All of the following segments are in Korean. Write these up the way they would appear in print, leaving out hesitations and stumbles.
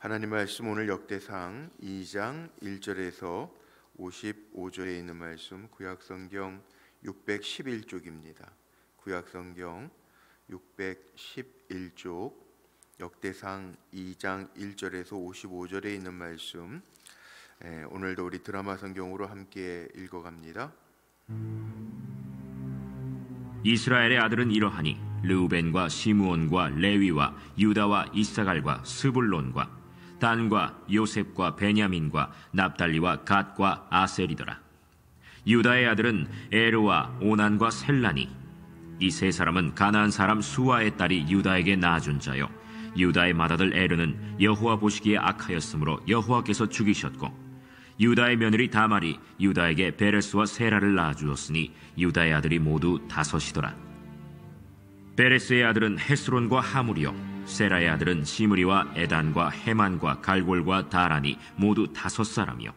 하나님 말씀 오늘 역대상 2장 1절에서 55절에 있는 말씀 구약성경 611쪽입니다. 구약성경 611쪽 역대상 2장 1절에서 55절에 있는 말씀, 오늘도 우리 드라마 성경으로 함께 읽어갑니다. 이스라엘의 아들은 이러하니 르우벤과 시므온과 레위와 유다와 이사갈과 스불론과 단과 요셉과 베냐민과 납달리와 갓과 아셀이더라. 유다의 아들은 에르와 오난과 셀라니. 이 세 사람은 가나안 사람 수아의 딸이 유다에게 낳아준 자요, 유다의 맏아들 에르는 여호와 보시기에 악하였으므로 여호와께서 죽이셨고, 유다의 며느리 다말이 유다에게 베레스와 세라를 낳아주었으니 유다의 아들이 모두 5이더라. 베레스의 아들은 헤스론과 하물이요, 세라의 아들은 시므리와 에단과 헤만과 갈골과 다란이 모두 5사람이요,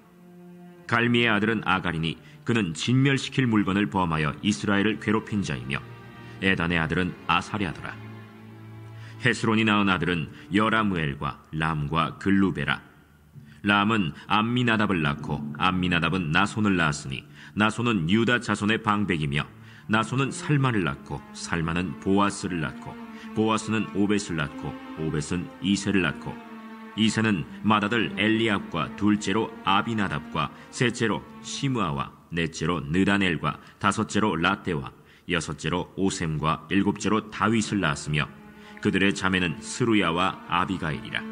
갈미의 아들은 아갈이니 그는 진멸시킬 물건을 범하여 이스라엘을 괴롭힌 자이며, 에단의 아들은 아사랴더라. 헤스론이 낳은 아들은 여라무엘과 람과 글루베라. 람은 암미나답을 낳고 암미나답은 나손을 낳았으니 나손은 유다 자손의 방백이며, 나손은 살만을 낳고 살만은 보아스를 낳고 보아스는 오벳을 낳고 오벳은 이세를 낳고, 이세는 맏아들 엘리압과 둘째로 아비나답과 셋째로 시므아와 넷째로 느다넬과 5째로 라떼와 6째로 오셈과 7째로 다윗을 낳았으며, 그들의 자매는 스루야와 아비가일이라.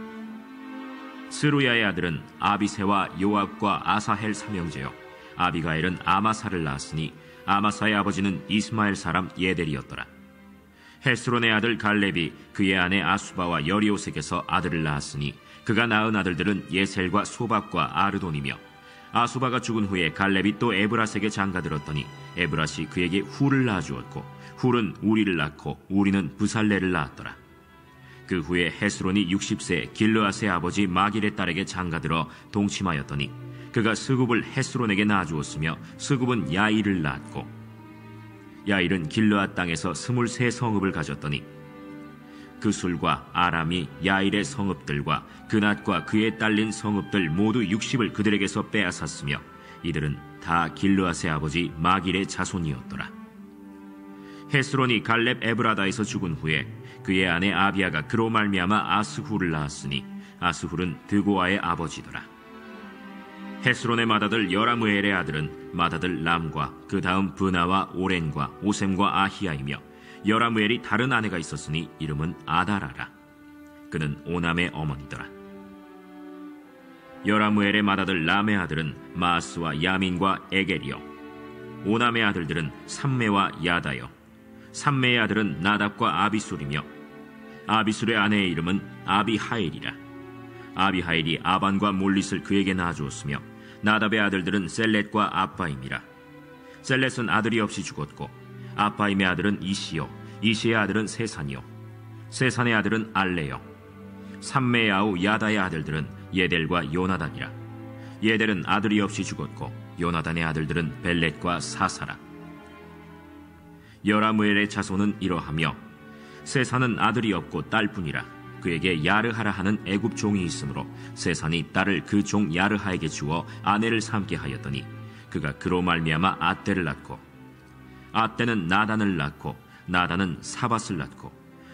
스루야의 아들은 아비세와 요압과 아사헬 삼형제요, 아비가일은 아마사를 낳았으니 아마사의 아버지는 이스마엘 사람 예델이었더라. 헤스론의 아들 갈렙이 그의 아내 아수바와 여리오색에서 아들을 낳았으니 그가 낳은 아들들은 예셀과 소박과 아르돈이며, 아수바가 죽은 후에 갈렙이 또 에브라스에게 장가들었더니 에브라시 그에게 훌을 낳아주었고, 훌은 우리를 낳고 우리는 부살레를 낳았더라. 그 후에 헤스론이 60세 길르앗의 아버지 마길의 딸에게 장가들어 동침하였더니 그가 스굽을 헤스론에게 낳아주었으며, 스굽은 야일을 낳았고, 야일은 길르앗 땅에서 23성읍을 가졌더니 그 술과 아람이 야일의 성읍들과 그낫과 그에 딸린 성읍들 모두 60을 그들에게서 빼앗았으며, 이들은 다 길르앗의 아버지 마길의 자손이었더라. 헤스론이 갈렙 에브라다에서 죽은 후에 그의 아내 아비아가 그로 말미암아 아스훌을 낳았으니 아스훌은 드고아의 아버지더라. 헤스론의 맏아들 여라무엘의 아들은 맏아들 람과 그 다음 브나와 오렌과 오셈과 아히야이며, 여라무엘이 다른 아내가 있었으니 이름은 아다라라. 그는 오남의 어머니더라. 여라무엘의 맏아들 람의 아들은 마스와 야민과 에겔이요, 오남의 아들들은 삼메와 야다요, 삼메의 아들은 나답과 아비술이며, 아비술의 아내의 이름은 아비하일이라. 아비하일이 아반과 몰릿을 그에게 낳아주었으며, 나답의 아들들은 셀렛과 아빠임이라. 셀렛은 아들이 없이 죽었고, 아빠임의 아들은 이시요, 이시의 아들은 세산이요, 세산의 아들은 알레요. 삼메의 아우 야다의 아들들은 예델과 요나단이라. 예델은 아들이 없이 죽었고, 요나단의 아들들은 벨렛과 사사라. 여라무엘의 자손은 이러하며, 세산은 아들이 없고 딸뿐이라. 그에게 야르하라 하는 애굽 종이 있으므로 세산이 딸을 그 종 야르하에게 주어 아내를 삼게 하였더니 그가 그로 말미암아 아떼를 낳고, 아떼는 나단을 낳고 나단은 사밧을 낳고,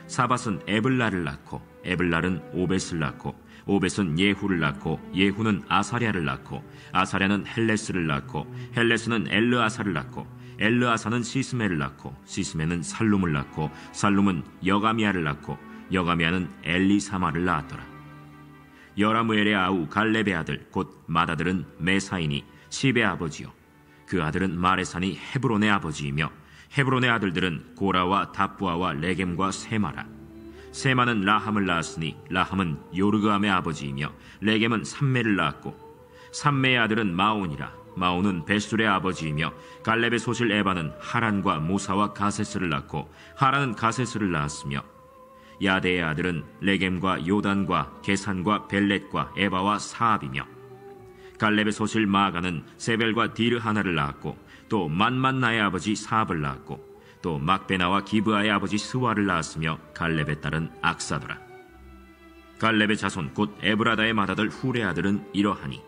사밧은 에블라를 낳고 에블랄은 오벳을 낳고, 오벳은 예후를 낳고 예후는 아사랴를 낳고, 아사랴는 헬레스를 낳고 헬레스는 엘르아사를 낳고, 엘르아사는 시스메를 낳고 시스메는 살룸을 낳고, 살룸은 여가미아를 낳고 여가미아는 엘리사마를 낳았더라. 여라무엘의 아우 갈렙의 아들 곧 맏아들은 메사이니 시베의 아버지요, 그 아들은 마레산이 헤브론의 아버지이며, 헤브론의 아들들은 고라와 답부아와 레겜과 세마라. 세마는 라함을 낳았으니 라함은 요르그암의 아버지이며, 레겜은 삼메를 낳았고, 삼메의 아들은 마온이라. 마온은 베술의 아버지이며, 갈렙의 소실 에바는 하란과 모사와 가세스를 낳고, 하란은 가세스를 낳았으며, 야데의 아들은 레겜과 요단과 게산과 벨렛과 에바와 사압이며, 갈렙의 소실 마가는 세벨과 디르 하나를 낳았고, 또 만만나의 아버지 사압을 낳았고, 또 막베나와 기브아의 아버지 스와를 낳았으며, 갈렙의 딸은 악사더라. 갈렙의 자손 곧 에브라다의 맏아들 훌의 아들은 이러하니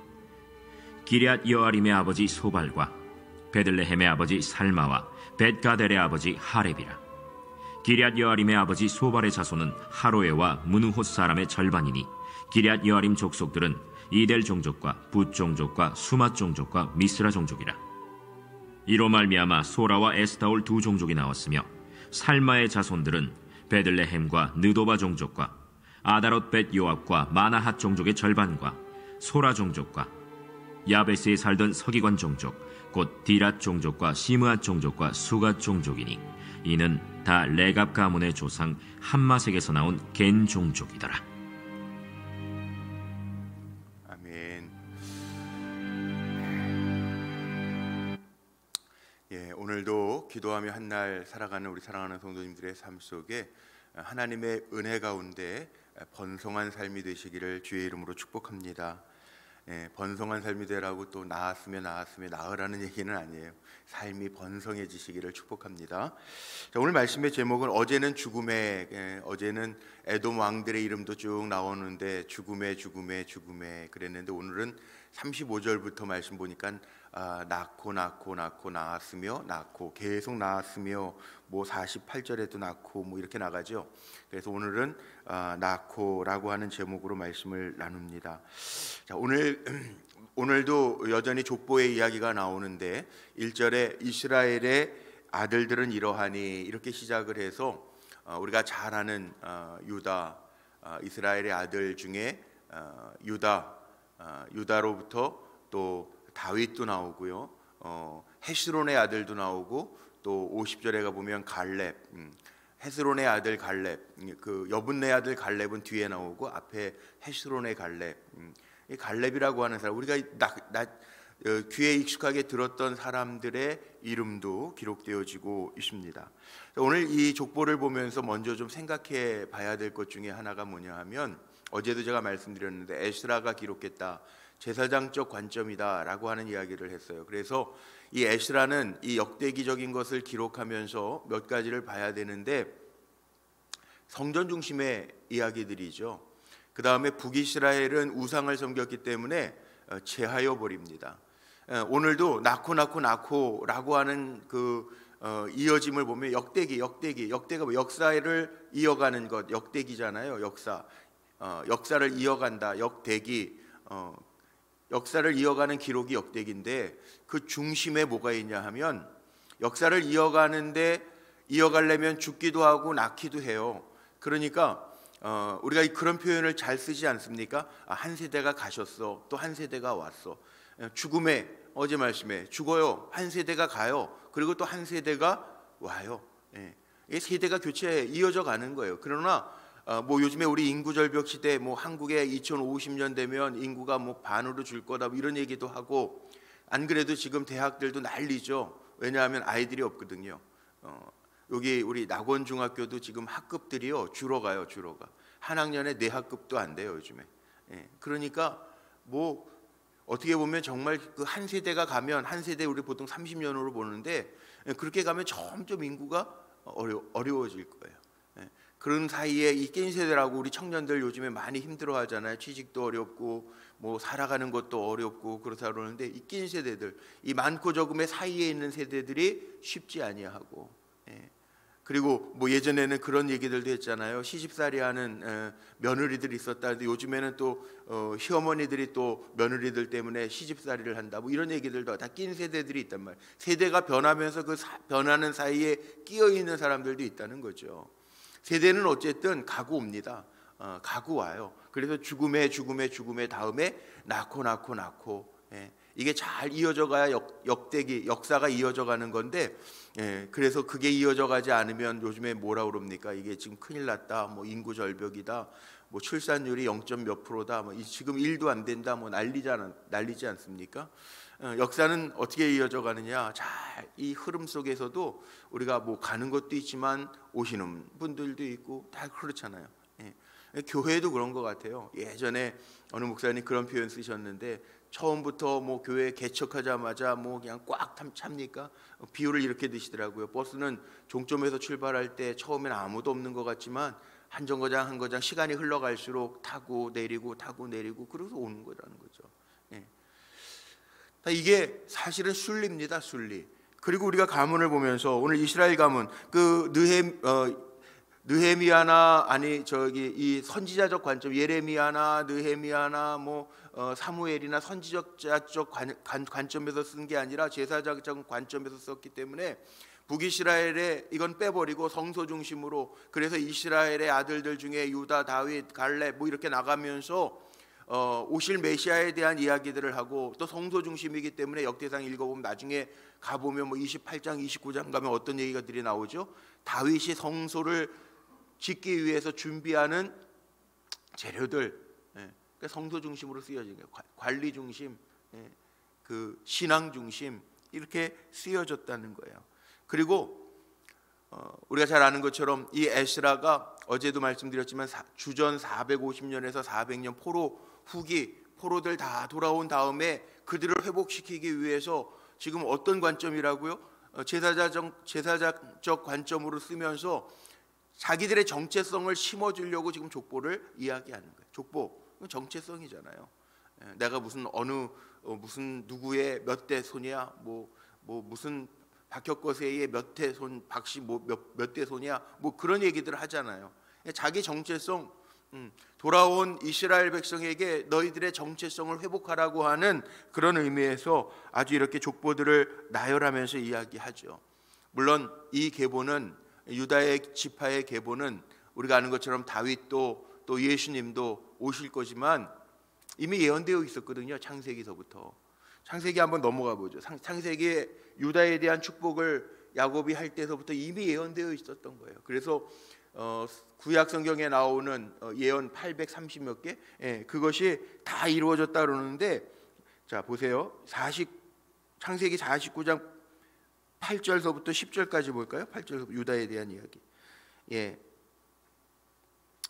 기럇 여아림의 아버지 소발과 베들레헴의 아버지 살마와 벳가델의 아버지 하렙이라. 기럇 여아림의 아버지 소발의 자손은 하로에와 문우톳 사람의 절반이니 기럇 여아림 족속들은 이델 종족과 붓 종족과 수맛 종족과 미스라 종족이라. 이로 말미암아 소라와 에스타올 두 종족이 나왔으며 살마의 자손들은 베들레헴과 느도바 종족과 아다롯 벳 요압과 마나핫 종족의 절반과 소라 종족과 야베스에 살던 서기관 종족 곧 디랏 종족과 시므앗 종족과 수갓 종족이니 이는 다 레갑 가문의 조상 함마색에서 나온 겐 종족이더라. 아멘. 오늘도 기도하며 한 날 살아가는 우리 사랑하는 성도님들의 삶 속에 하나님의 은혜 가운데 번성한 삶이 되시기를 주의 이름으로 축복합니다. 번성한 삶이 되라고 또 나았으면 나으라는 얘기는 아니에요. 삶이 번성해지시기를 축복합니다. 자, 오늘 말씀의 제목은 어제는 어제는 에돔 왕들의 이름도 쭉 나오는데 죽음에 그랬는데 오늘은 35절부터 말씀 보니까 낳고 낳았으며 낳고 계속 낳았으며 뭐 48절에도 낳고 뭐 이렇게 나가죠. 그래서 오늘은 낳고라고 하는 제목으로 말씀을 나눕니다. 자, 오늘도 여전히 족보의 이야기가 나오는데 1절에 이스라엘의 아들들은 이러하니 이렇게 시작을 해서 우리가 잘 아는 유다, 이스라엘의 아들 중에 유다로부터 또 다윗도 나오고요, 헤스론의 아들도 나오고 또 50절에 가보면 갈렙, 헤스론의 아들 갈렙, 그 여분네 아들 갈렙은 뒤에 나오고 앞에 헤스론의 갈렙, 이 갈렙이라고 하는 사람, 우리가 귀에 익숙하게 들었던 사람들의 이름도 기록되어지고 있습니다. 오늘 이 족보를 보면서 먼저 좀 생각해 봐야 될 것 중에 하나가 뭐냐 하면, 어제도 제가 말씀드렸는데 에스라가 기록했다, 제사장적 관점이다라고 하는 이야기를 했어요. 그래서 이 에스라는 이 역대기적인 것을 기록하면서 몇 가지를 봐야 되는데, 성전 중심의 이야기들이죠. 그 다음에 북이스라엘은 우상을 섬겼기 때문에 제하여 버립니다. 오늘도 낳고라고 하는 그 이어짐을 보면 역대가 뭐 역사를 이어가는 것, 역대기잖아요. 역사를 이어간다, 역대기, 역사를 이어가는 기록이 역대기인데 그 중심에 뭐가 있냐 하면, 역사를 이어가려면 죽기도 하고 낳기도 해요. 그러니까 우리가 그런 표현을 잘 쓰지 않습니까? 한 세대가 가셨어, 또 한 세대가 왔어. 죽음에, 어제 말씀에 죽어요, 한 세대가 가요, 그리고 또 한 세대가 와요. 이 세대가 교체 이어져 가는 거예요. 그러나 뭐 요즘에 우리 인구 절벽 시대, 뭐 한국에 2050년 되면 인구가 뭐 반으로 줄 거다, 뭐 이런 얘기도 하고, 안 그래도 지금 대학들도 난리죠. 왜냐하면 아이들이 없거든요. 여기 우리 낙원중학교도 지금 학급들이요 줄어가요. 한 학년에 4학급도 안 돼요 요즘에. 그러니까 뭐 어떻게 보면 정말 그 한 세대가 가면, 한 세대 우리 보통 30년으로 보는데 그렇게 가면 점점 인구가 어려워질 거예요. 그런 사이에 이 낀 세대라고 우리 청년들 요즘에 많이 힘들어하잖아요. 취직도 어렵고 뭐 살아가는 것도 어렵고 그렇다 그러는데, 이 낀 세대들, 이 많고 적음의 사이에 있는 세대들이 쉽지 아니하고, 그리고 뭐 예전에는 그런 얘기들도 했잖아요. 시집살이하는 며느리들이 있었다는데 요즘에는 또 시어머니들이 또 며느리들 때문에 시집살이를 한다, 뭐 이런 얘기들도 다 낀 세대들이 있단 말이에요. 세대가 변하면서 그 변하는 사이에 끼어 있는 사람들도 있다는 거죠. 세대는 어쨌든 가고 옵니다. 가고 와요. 그래서 죽음에 다음에 낳고, 이게 잘 이어져 가야 역사가 이어져 가는 건데, 그래서 그게 이어져 가지 않으면 요즘에 뭐라 그럽니까? 이게 지금 큰일 났다, 뭐 인구 절벽이다, 뭐 출산율이 0. 몇 %다, 뭐 지금 1도 안 된다, 뭐 난리지 않습니까? 역사는 어떻게 이어져 가느냐? 잘 이 흐름 속에서도 우리가 뭐 가는 것도 있지만 오시는 분들도 있고 다 그렇잖아요. 교회도 그런 것 같아요. 예전에 어느 목사님 그런 표현 쓰셨는데, 처음부터 뭐 교회 개척하자마자 뭐 그냥 꽉 찹니까? 비유를 이렇게 드시더라고요. 버스는 종점에서 출발할 때 처음에는 아무도 없는 것 같지만 한 정거장 한 거장 시간이 흘러갈수록 타고 내리고 그러서 오는 거라는 거죠. 예. 이게 사실은 순리입니다. 순리. 그리고 우리가 가문을 보면서 오늘 이스라엘 가문 그 느헤미야나 아니 저기 이 선지자적 관점 예레미야나 느헤미야나 사무엘이나 선지자적 관점에서 쓴 게 아니라 제사장적 관점에서 썼기 때문에 북이스라엘에 이건 빼버리고 성소 중심으로 그래서 이스라엘의 아들들 중에 유다, 다윗, 갈렙 이렇게 나가면서 오실 메시아에 대한 이야기들을 하고 또 성소 중심이기 때문에 역대상 읽어보면 나중에 가보면 28장, 29장 가면 어떤 얘기가들이 나오죠. 다윗이 성소를 짓기 위해서 준비하는 재료들, 그러니까 성소 중심으로 쓰여진 거예요. 관리 중심, 그 신앙 중심 이렇게 쓰여졌다는 거예요. 그리고 우리가 잘 아는 것처럼 이 에스라가 어제도 말씀드렸지만 주전 450년에서 400년 포로 후기 포로들 다 돌아온 다음에 그들을 회복시키기 위해서 지금 어떤 관점이라고요? 제사자적 관점으로 쓰면서 자기들의 정체성을 심어주려고 지금 족보를 이야기하는 거예요. 족보 정체성이잖아요. 내가 무슨 누구의 몇 대 손이야, 무슨 박혁거세의 몇 대 손, 박씨 몇 대 손이야, 그런 얘기들을 하잖아요. 자기 정체성, 돌아온 이스라엘 백성에게 너희들의 정체성을 회복하라고 하는 그런 의미에서 아주 이렇게 족보들을 나열하면서 이야기하죠. 물론 이 계보는 유다의 지파의 계보는 우리가 아는 것처럼 다윗도 또 예수님도 오실 거지만 이미 예언되어 있었거든요. 창세기서부터. 창세기 한번 넘어가 보죠. 창세기에 유다에 대한 축복을 야곱이 할 때서부터 이미 예언되어 있었던 거예요. 그래서 구약 성경에 나오는 예언 830몇 개, 그것이 다 이루어졌다 그러는데, 자 보세요. 창세기 49장 8절서부터 10절까지 볼까요? 8절 유다에 대한 이야기.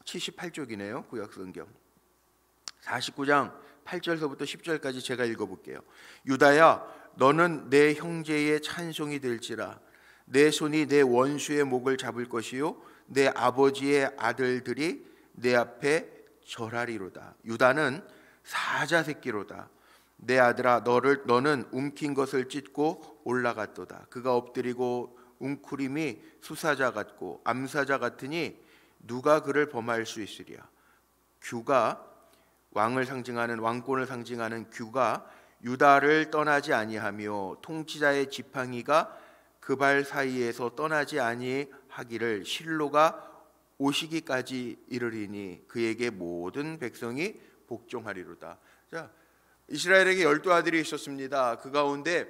78쪽이네요. 구약 성경 49장 8절서부터 10절까지 제가 읽어볼게요. 유다야, 너는 내 형제의 찬송이 될지라. 내 손이 내 원수의 목을 잡을 것이요 내 아버지의 아들들이 내 앞에 절하리로다. 유다는 사자 새끼로다. 내 아들아, 너는 움킨 것을 찢고 올라갔도다. 그가 엎드리고 웅크림이 수사자 같고 암사자 같으니 누가 그를 범할 수 있으랴. 규가 왕을 상징하는 왕권을 상징하는 규가 유다를 떠나지 아니하며 통치자의 지팡이가 그 발 사이에서 떠나지 아니하기를 실로가 오시기까지 이르리니 그에게 모든 백성이 복종하리로다. 자, 이스라엘에게 12아들이 있었습니다. 그 가운데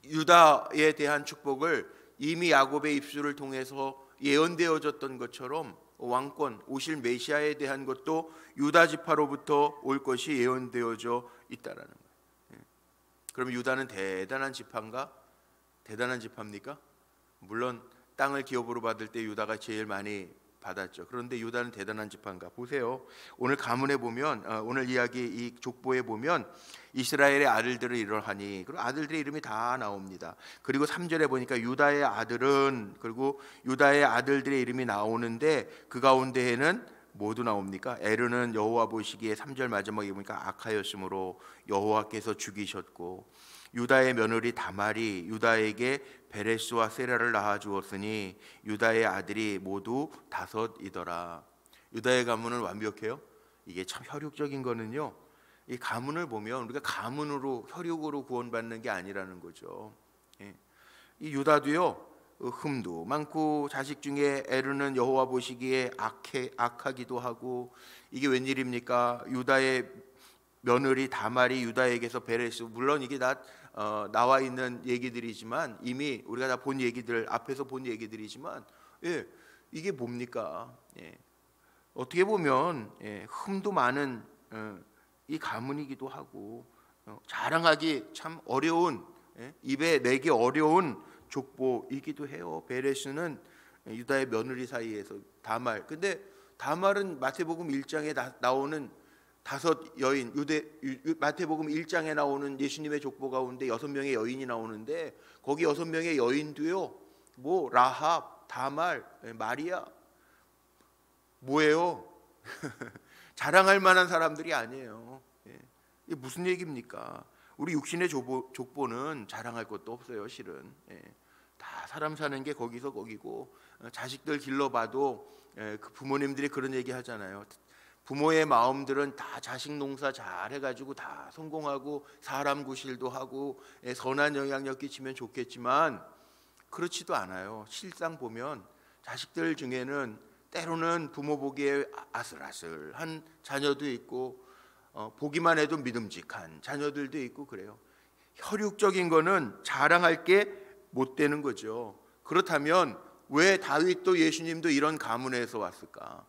유다에 대한 축복을 이미 야곱의 입술을 통해서 예언되어졌던 것처럼 왕권 오실 메시아에 대한 것도 유다 지파로부터 올 것이 예언되어져 있다라는 거예요. 그럼 유다는 대단한 지파인가? 대단한 지파입니까? 물론 땅을 기업으로 받을 때 유다가 제일 많이 받았죠. 그런데 유다는 대단한 지파인가? 보세요. 오늘 가문에 보면 오늘 이야기 이 족보에 보면 이스라엘의 아들들을 이러하니, 그리고 아들들의 이름이 다 나옵니다. 그리고 3절에 보니까 유다의 아들은, 그리고 유다의 아들들의 이름이 나오는데 그 가운데에는 모두 나옵니까? 에르는 여호와 보시기에 3절 마지막에 보니까 악하였으므로 여호와께서 죽이셨고, 유다의 며느리 다말이 유다에게 베레스와 세라를 낳아 주었으니 유다의 아들이 모두 5이더라. 유다의 가문은 완벽해요. 이게 참 혈육적인 거는요, 이 가문을 보면 우리가 가문으로 혈육으로 구원받는 게 아니라는 거죠. 이 유다도요, 흠도 많고 자식 중에 에르는 여호와 보시기에 악하기도 하고, 이게 웬일입니까? 유다의 며느리 다말이 유다에게서 베레스, 물론 이게 다 나와 있는 얘기들이지만 이미 우리가 다 본 얘기들, 앞에서 본 얘기들이지만 이게 뭡니까? 어떻게 보면 흠도 많은 이 가문이기도 하고 자랑하기 참 어려운, 입에 내기 어려운 족보이기도 해요. 베레스는 유다의 며느리 사이에서 다말. 근데 다말은 마태복음 1장에 나오는 5 여인, 마태복음 1장에 나오는 예수님의 족보 가운데 6명의 여인이 나오는데 거기 6명의 여인도요, 라합, 다말, 마리아, 뭐예요? 자랑할 만한 사람들이 아니에요. 이게 무슨 얘기입니까? 우리 육신의 족보는 자랑할 것도 없어요, 실은. 다 사람 사는 게 거기서 거기고, 자식들 길러봐도 그 부모님들이 그런 얘기 하잖아요. 부모의 마음들은 다 자식 농사 잘 해가지고 다 성공하고 사람 구실도 하고 선한 영향력 끼치면 좋겠지만 그렇지도 않아요. 실상 보면 자식들 중에는 때로는 부모 보기에 아슬아슬한 자녀도 있고 보기만 해도 믿음직한 자녀들도 있고 그래요. 혈육적인 거는 자랑할 게 못 되는 거죠. 그렇다면 왜 다윗도 예수님도 이런 가문에서 왔을까?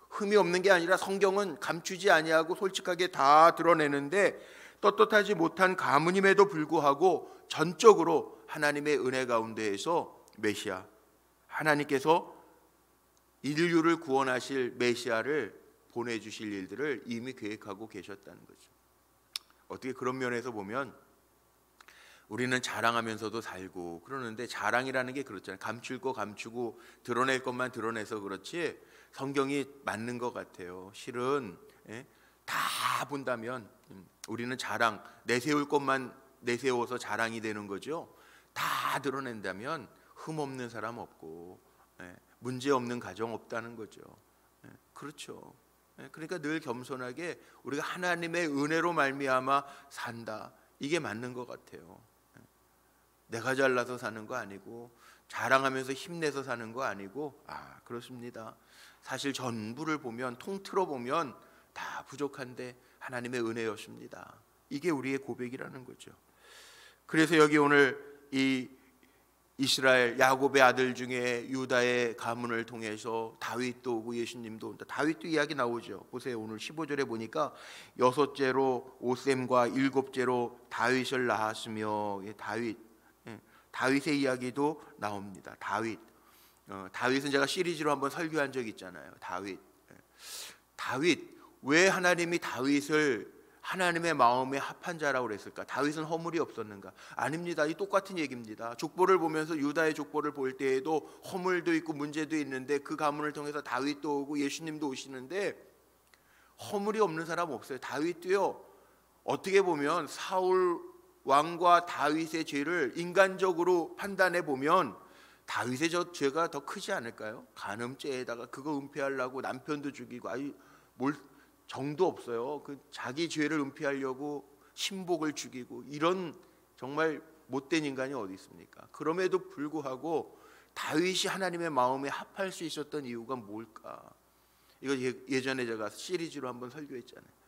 흠이 없는 게 아니라 성경은 감추지 아니하고 솔직하게 다 드러내는데 떳떳하지 못한 가문임에도 불구하고 전적으로 하나님의 은혜 가운데에서 메시아, 하나님께서 인류를 구원하실 메시아를 보내주실 일들을 이미 계획하고 계셨다는 거죠. 어떻게 그런 면에서 보면 우리는 자랑하면서도 살고 그러는데, 자랑이라는 게 그렇잖아요. 감출 거 감추고 드러낼 것만 드러내서 그렇지 성경이 맞는 것 같아요. 실은 다 본다면 우리는 자랑, 내세울 것만 내세워서 자랑이 되는 거죠. 다 드러낸다면 흠 없는 사람 없고 문제 없는 가정 없다는 거죠. 그렇죠. 그러니까 늘 겸손하게 우리가 하나님의 은혜로 말미암아 산다, 이게 맞는 것 같아요. 내가 잘나서 사는 거 아니고 자랑하면서 힘내서 사는 거 아니고, 그렇습니다. 사실 전부를 보면, 통틀어 보면 다 부족한데 하나님의 은혜였습니다. 이게 우리의 고백이라는 거죠. 그래서 여기 오늘 이 이스라엘 야곱의 아들 중에 유다의 가문을 통해서 다윗도 오고 예수님도 온다. 다윗도 이야기 나오죠. 보세요. 오늘 15절에 보니까 여섯째로 오셈과 일곱째로 다윗을 낳았으며, 다윗의 이야기도 나옵니다. 다윗은 제가 시리즈로 한번 설교한 적이 있잖아요. 다윗 왜 하나님이 다윗을 하나님의 마음에 합한 자라고 그랬을까? 다윗은 허물이 없었는가? 아닙니다. 이 똑같은 얘기입니다. 족보를 보면서 유다의 족보를 볼 때에도 허물도 있고 문제도 있는데 그 가문을 통해서 다윗도 오고 예수님도 오시는데 허물이 없는 사람 없어요. 다윗도요, 어떻게 보면 사울 왕과 다윗의 죄를 인간적으로 판단해 보면 다윗의 저 죄가 더 크지 않을까요? 간음죄에다가 그거 은폐하려고 남편도 죽이고, 뭘 정도 없어요. 그 자기 죄를 은폐하려고 신복을 죽이고, 이런 정말 못된 인간이 어디 있습니까? 그럼에도 불구하고 다윗이 하나님의 마음에 합할 수 있었던 이유가 뭘까? 이거 예전에 제가 시리즈로 한번 설교했잖아요.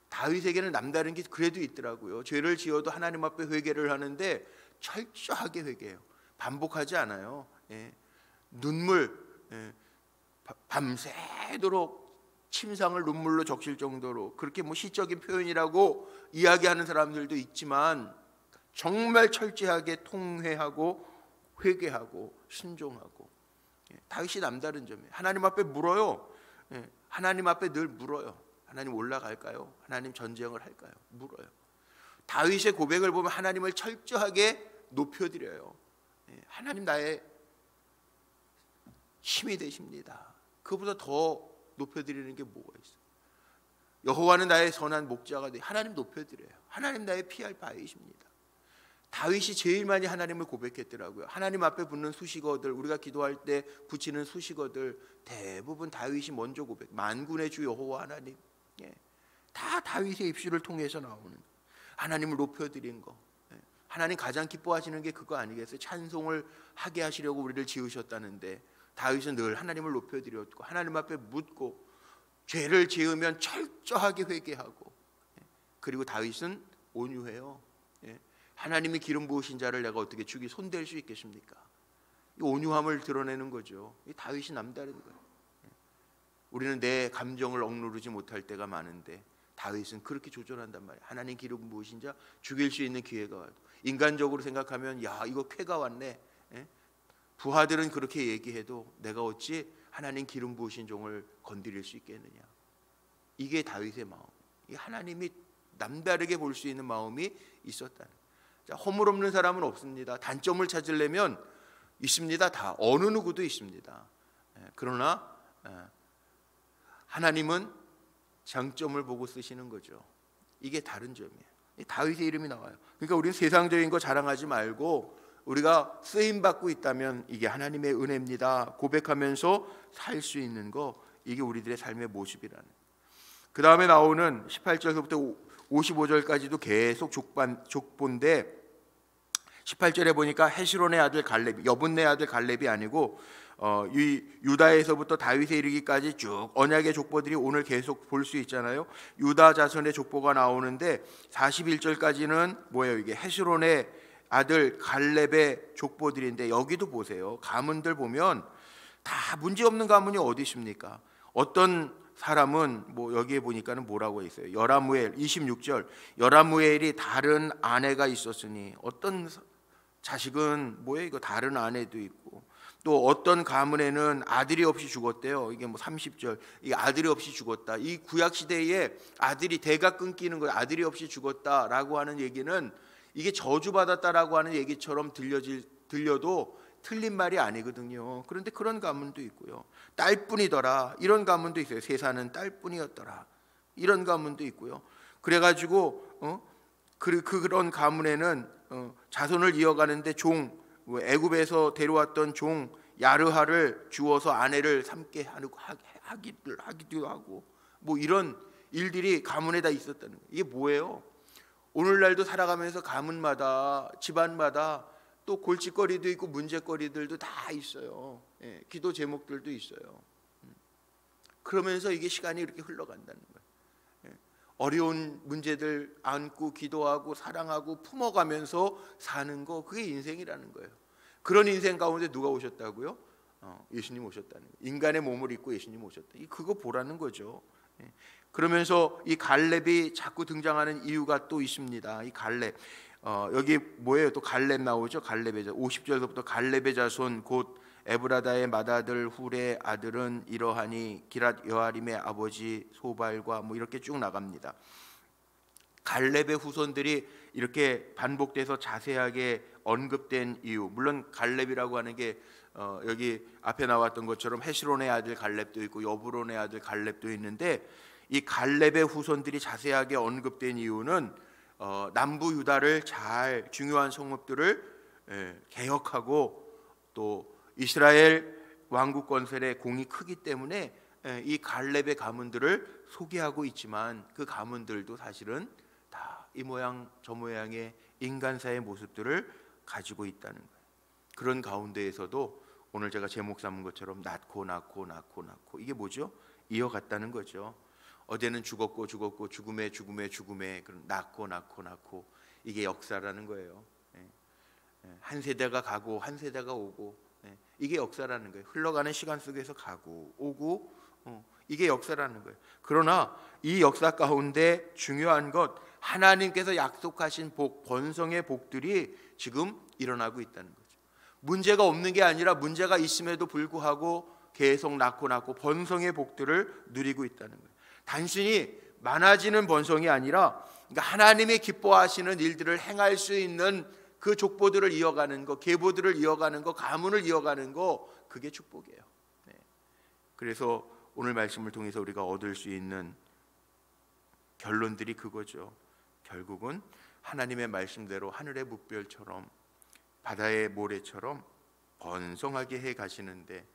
다윗에게는 남다른 게 그래도 있더라고요. 죄를 지어도 하나님 앞에 회개를 하는데 철저하게 회개해요. 반복하지 않아요. 눈물, 밤새도록 침상을 눈물로 적실 정도로, 그렇게 뭐 시적인 표현이라고 이야기하는 사람들도 있지만 정말 철저하게 통회하고 회개하고 순종하고. 다윗이 남다른 점이에요. 하나님 앞에 물어요. 하나님 앞에 늘 물어요. 하나님 올라갈까요? 하나님 전쟁을 할까요? 물어요. 다윗의 고백을 보면 하나님을 철저하게 높여드려요. 하나님 나의 힘이 되십니다. 그보다 더 높여드리는 게 뭐가 있어요? 여호와는 나의 선한 목자가 되, 하나님 높여드려요. 하나님 나의 피할 바위십니다. 다윗이 제일 많이 하나님을 고백했더라고요. 하나님 앞에 붙는 수식어들, 우리가 기도할 때 붙이는 수식어들 대부분 다윗이 먼저 고백. 만군의 주 여호와 하나님, 다 다윗의 입술을 통해서 나오는, 하나님을 높여드린 거. 하나님 가장 기뻐하시는 게 그거 아니겠어요? 찬송을 하게 하시려고 우리를 지으셨다는데 다윗은 늘 하나님을 높여드렸고 하나님 앞에 묻고 죄를 지으면 철저하게 회개하고, 그리고 다윗은 온유해요. 하나님이 기름 부으신 자를 내가 어떻게 죽이 손댈 수 있겠습니까? 이 온유함을 드러내는 거죠. 이 다윗이 남다른 거예요. 우리는 내 감정을 억누르지 못할 때가 많은데 다윗은 그렇게 조절한단 말이에요. 하나님 기름 부으신 자 죽일 수 있는 기회가 와도, 인간적으로 생각하면 야 이거 쾌가 왔네. 부하들은 그렇게 얘기해도 내가 어찌 하나님 기름 부으신 종을 건드릴 수 있겠느냐. 이게 다윗의 마음. 이 하나님이 남다르게 볼 수 있는 마음이 있었다는. 자, 허물 없는 사람은 없습니다. 단점을 찾으려면 있습니다. 다 어느 누구도 있습니다. 그러나 하나님은 장점을 보고 쓰시는 거죠. 이게 다른 점이에요. 다윗의 이름이 나와요. 그러니까 우리는 세상적인 거 자랑하지 말고 우리가 쓰임 받고 있다면 이게 하나님의 은혜입니다 고백하면서 살 수 있는 거, 이게 우리들의 삶의 모습이라는. 그 다음에 나오는 18절부터 55절까지도 계속 족보인데 18절에 보니까 헤시론의 아들 갈렙, 여분네 아들 갈렙이 아니고 이 유다에서부터 다윗에 이르기까지 쭉 언약의 족보들이 오늘 계속 볼 수 있잖아요. 유다 자손의 족보가 나오는데 41절까지는 뭐예요? 이게 헤시론의 아들 갈렙의 족보들인데, 여기도 보세요. 가문들 보면 다 문제 없는 가문이 어디 있습니까? 어떤 사람은 뭐 여기에 보니까는 뭐라고 있어요? 여라무엘 26절, 여라무엘이 다른 아내가 있었으니, 어떤 자식은 뭐예요? 이거 다른 아내도 있고, 또 어떤 가문에는 아들이 없이 죽었대요. 이게 뭐 30절, 이 아들이 없이 죽었다. 이 구약 시대에 아들이 대가 끊기는 거예요. 아들이 없이 죽었다라고 하는 얘기는 이게 저주받았다라고 하는 얘기처럼 들려도 틀린 말이 아니거든요. 그런데 그런 가문도 있고요. 딸뿐이더라, 이런 가문도 있어요. 세사는 딸뿐이었더라, 이런 가문도 있고요. 그래가지고 그런 가문에는 자손을 이어가는데 애굽에서 데려왔던 종 야르하를 주어서 아내를 삼게 하기도 하고, 뭐 이런 일들이 가문에 다 있었다는 거예요. 이게 뭐예요? 오늘날도 살아가면서 가문마다, 집안마다 또 골칫거리도 있고 문제거리들도 다 있어요. 예, 기도 제목들도 있어요. 그러면서 이게 시간이 이렇게 흘러간다는 거예요. 예, 어려운 문제들 안고 기도하고 사랑하고 품어가면서 사는 거, 그게 인생이라는 거예요. 그런 인생 가운데 누가 오셨다고요? 예수님 오셨다는 거예요. 인간의 몸을 입고 예수님 오셨다. 그거 보라는 거죠. 예. 그러면서 이 갈렙이 자꾸 등장하는 이유가 또 있습니다. 이 갈렙, 여기 뭐예요? 또 갈렙 나오죠. 갈렙의 50절부터 갈렙의 자손 곧 에브라다의 맏아들 훌의 아들은 이러하니 기랏 여아림의 아버지 소발과 뭐 이렇게 쭉 나갑니다. 갈렙의 후손들이 이렇게 반복돼서 자세하게 언급된 이유, 물론 갈렙이라고 하는 게 여기 앞에 나왔던 것처럼 헤시론의 아들 갈렙도 있고 여브론의 아들 갈렙도 있는데, 이 갈렙의 후손들이 자세하게 언급된 이유는 남부 유다를 잘 중요한 성읍들을 개혁하고 또 이스라엘 왕국 건설에 공이 크기 때문에 이 갈렙의 가문들을 소개하고 있지만, 그 가문들도 사실은 다 이 모양 저 모양의 인간사의 모습들을 가지고 있다는 거예요. 그런 가운데에서도 오늘 제가 제목 삼은 것처럼 낳고 이게 뭐죠? 이어갔다는 거죠. 어제는 죽었고 죽음에 그럼 낳고 이게 역사라는 거예요. 한 세대가 가고 한 세대가 오고, 이게 역사라는 거예요. 흘러가는 시간 속에서 가고 오고, 이게 역사라는 거예요. 그러나 이 역사 가운데 중요한 것, 하나님께서 약속하신 복, 번성의 복들이 지금 일어나고 있다는 거죠. 문제가 없는 게 아니라 문제가 있음에도 불구하고 계속 낳고 번성의 복들을 누리고 있다는 거예요. 단순히 많아지는 번성이 아니라, 그러니까 하나님이 기뻐하시는 일들을 행할 수 있는 그 족보들을 이어가는 거, 계보들을 이어가는 거, 가문을 이어가는 거, 그게 축복이에요. 그래서 오늘 말씀을 통해서 우리가 얻을 수 있는 결론들이 그거죠. 결국은 하나님의 말씀대로 하늘의 묵별처럼 바다의 모래처럼 번성하게 해 가시는데,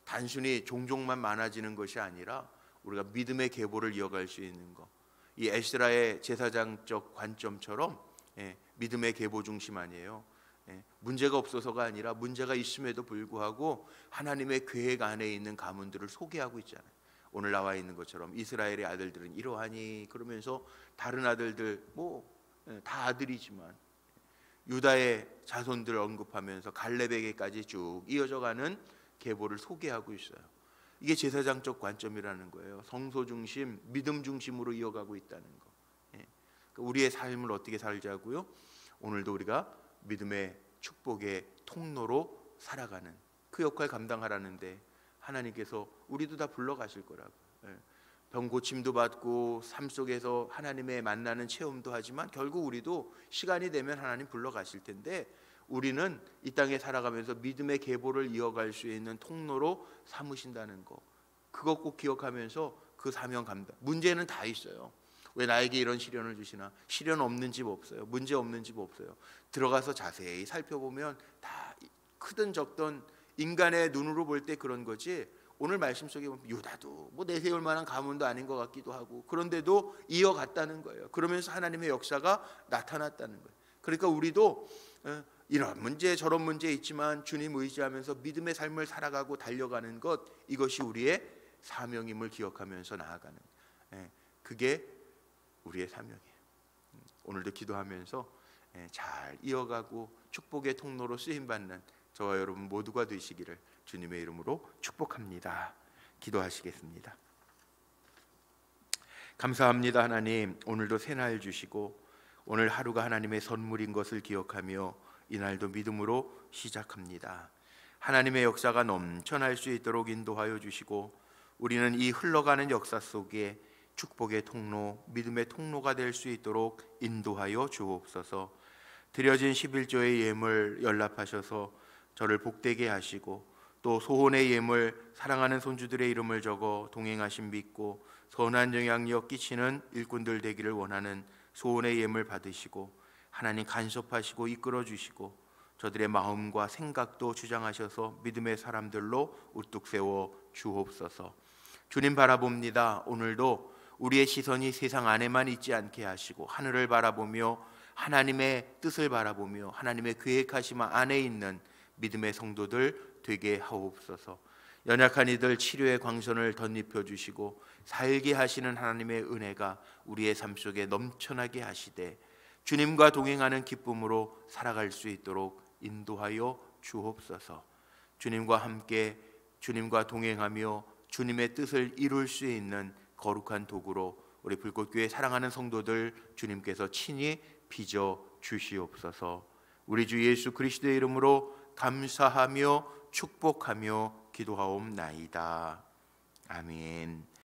단순히 종족만 많아지는 것이 아니라 우리가 믿음의 계보를 이어갈 수 있는 것, 이 에스라의 제사장적 관점처럼 믿음의 계보 중심 아니에요. 문제가 없어서가 아니라 문제가 있음에도 불구하고 하나님의 계획 안에 있는 가문들을 소개하고 있잖아요. 오늘 나와 있는 것처럼 이스라엘의 아들들은 이러하니, 그러면서 다른 아들들 뭐 다 아들이지만 유다의 자손들을 언급하면서 갈렙에게까지 쭉 이어져가는 계보를 소개하고 있어요. 이게 제사장적 관점이라는 거예요. 성소 중심, 믿음 중심으로 이어가고 있다는 거. 우리의 삶을 어떻게 살자고요? 오늘도 우리가 믿음의 축복의 통로로 살아가는 그 역할 감당하라는데, 하나님께서 우리도 다 불러가실 거라고. 병 고침도 받고 삶 속에서 하나님의 만나는 체험도 하지만 결국 우리도 시간이 되면 하나님 불러가실 텐데, 우리는 이 땅에 살아가면서 믿음의 계보를 이어갈 수 있는 통로로 삼으신다는 거, 그것 꼭 기억하면서 그 사명 감당. 문제는 다 있어요. 왜 나에게 이런 시련을 주시나? 시련 없는 집 없어요. 문제 없는 집 없어요. 들어가서 자세히 살펴보면 다 크든 적든 인간의 눈으로 볼 때 그런 거지. 오늘 말씀 속에 보면 유다도 뭐 내세울 만한 가문도 아닌 것 같기도 하고, 그런데도 이어갔다는 거예요. 그러면서 하나님의 역사가 나타났다는 거예요. 그러니까 우리도 이런 문제 저런 문제 있지만 주님 의지하면서 믿음의 삶을 살아가고 달려가는 것, 이것이 우리의 사명임을 기억하면서 나아가는, 그게 우리의 사명이에요. 오늘도 기도하면서 잘 이어가고 축복의 통로로 쓰임받는 저와 여러분 모두가 되시기를 주님의 이름으로 축복합니다. 기도하시겠습니다. 감사합니다. 하나님, 오늘도 새날 주시고 오늘 하루가 하나님의 선물인 것을 기억하며 이날도 믿음으로 시작합니다. 하나님의 역사가 넘쳐날 수 있도록 인도하여 주시고, 우리는 이 흘러가는 역사 속에 축복의 통로, 믿음의 통로가 될 수 있도록 인도하여 주옵소서. 드려진 11조의 예물 연락하셔서 저를 복되게 하시고, 또 소원의 예물 사랑하는 손주들의 이름을 적어 동행하심 믿고 선한 영향력 끼치는 일꾼들 되기를 원하는 소원의 예물 받으시고, 하나님 간섭하시고 이끌어 주시고 저들의 마음과 생각도 주장하셔서 믿음의 사람들로 우뚝 세워 주옵소서. 주님 바라봅니다. 오늘도 우리의 시선이 세상 안에만 있지 않게 하시고 하늘을 바라보며 하나님의 뜻을 바라보며 하나님의 계획하심 안에 있는 믿음의 성도들 되게 하옵소서. 연약한 이들 치료의 광선을 덧입혀 주시고 살게 하시는 하나님의 은혜가 우리의 삶 속에 넘쳐나게 하시되 주님과 동행하는 기쁨으로 살아갈 수 있도록 인도하여 주옵소서. 주님과 함께 주님과 동행하며 주님의 뜻을 이룰 수 있는 거룩한 도구로 우리 불꽃교회 사랑하는 성도들 주님께서 친히 빚어 주시옵소서. 우리 주 예수 그리스도의 이름으로 감사하며 축복하며 기도하옵나이다. 아멘.